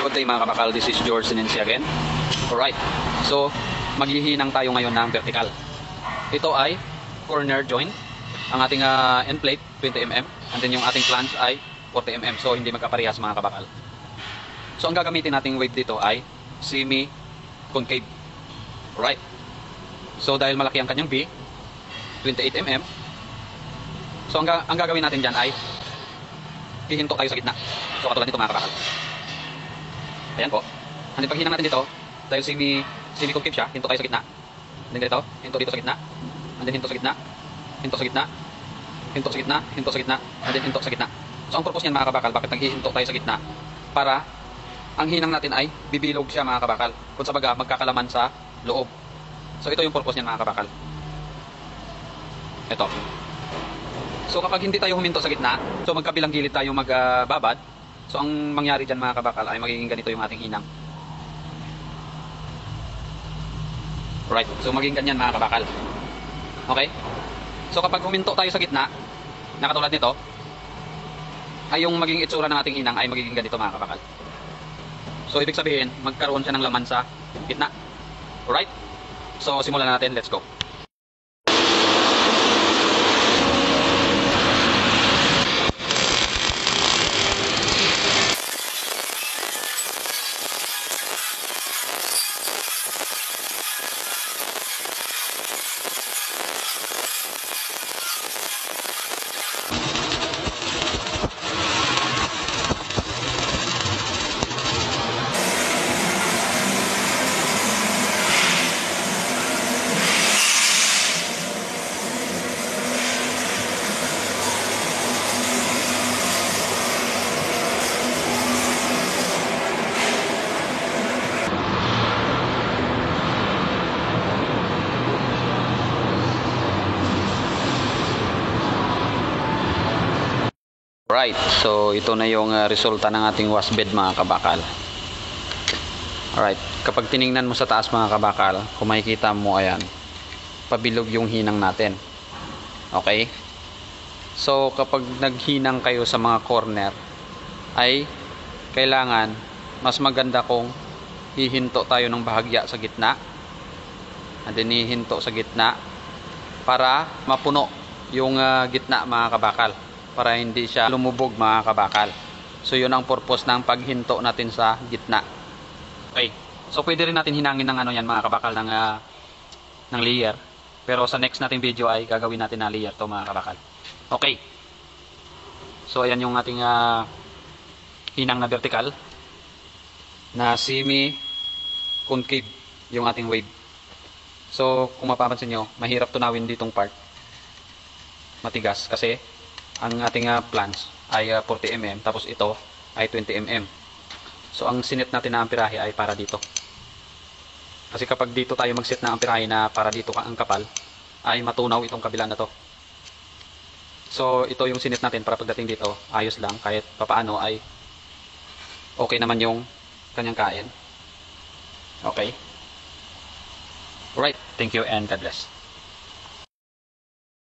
Good day mga kabakal, this is George Sinensi again. Alright, so maghihinang tayo ngayon ng vertical. Ito ay corner joint. Ang ating end plate 20mm and then yung ating flange ay 40mm, so hindi magkaparehas mga kabakal. So ang gagamitin nating weight dito ay semi-concave. Alright, so dahil malaki ang kanyang B, 28mm, so ang gagawin natin dyan ay hihinto tayo sa gitna. So katulad nito mga kabakal. Ayan po. And then pag hinang natin dito, dahil semi-concave siya, hinto tayo sa gitna. And then dito, hinto dito sa gitna. And then hinto sa gitna. Hinto sa gitna. Hinto sa gitna. Hinto sa gitna. And then hinto sa gitna. So ang purpose niyan mga kabakal, bakit naghihinto tayo sa gitna? Para ang hinang natin ay bibilog siya mga kabakal. Kung sa baga, magkakalaman sa loob. So ito yung purpose niyan mga kabakal. Ito. So kapag hindi tayo huminto sa gitna, so magkabilang gilid tayo magbabad. So ang mangyari dyan mga kabakal ay magiging ganito yung ating hinang. Right, so magiging ganyan mga kabakal. Okay? So kapag huminto tayo sa gitna, na katulad nito, ay yung magiging itsura ng ating hinang ay magiging ganito mga kabakal. So ibig sabihin, magkaroon siya ng laman sa gitna. Alright? So simulan natin, let's go. Right, so ito na yung resulta ng ating wash bed mga kabakal. Alright, kapag tiningnan mo sa taas mga kabakal, kung makikita mo, ayan, pabilog yung hinang natin. Okay? So kapag naghinang kayo sa mga corner, ay kailangan mas maganda kung hihinto tayo ng bahagya sa gitna. And then hihinto sa gitna para mapuno yung gitna mga kabakal, para hindi siya lumubog mga kabakal. So yun ang purpose ng paghinto natin sa gitna. Okay, so pwede rin natin hinangin ng ano yan mga kabakal, ng layer, pero sa next nating video ay gagawin natin na layer to mga kabakal. Okay, so ayan yung ating hinang na vertical na semi concave yung ating wave. So kung mapapansin nyo, mahirap tunawin ditong part, matigas kasi ang ating flange ay 40mm, tapos ito ay 20mm. So ang sinet natin na amperahe ay para dito. Kasi kapag dito tayo mag-set na amperahe na para dito ang kapal, ay matunaw itong kabila na to. So ito yung sinet natin para pagdating dito, ayos lang, kahit papaano ay okay naman yung kanyang kain. Okay? Alright, thank you and God bless.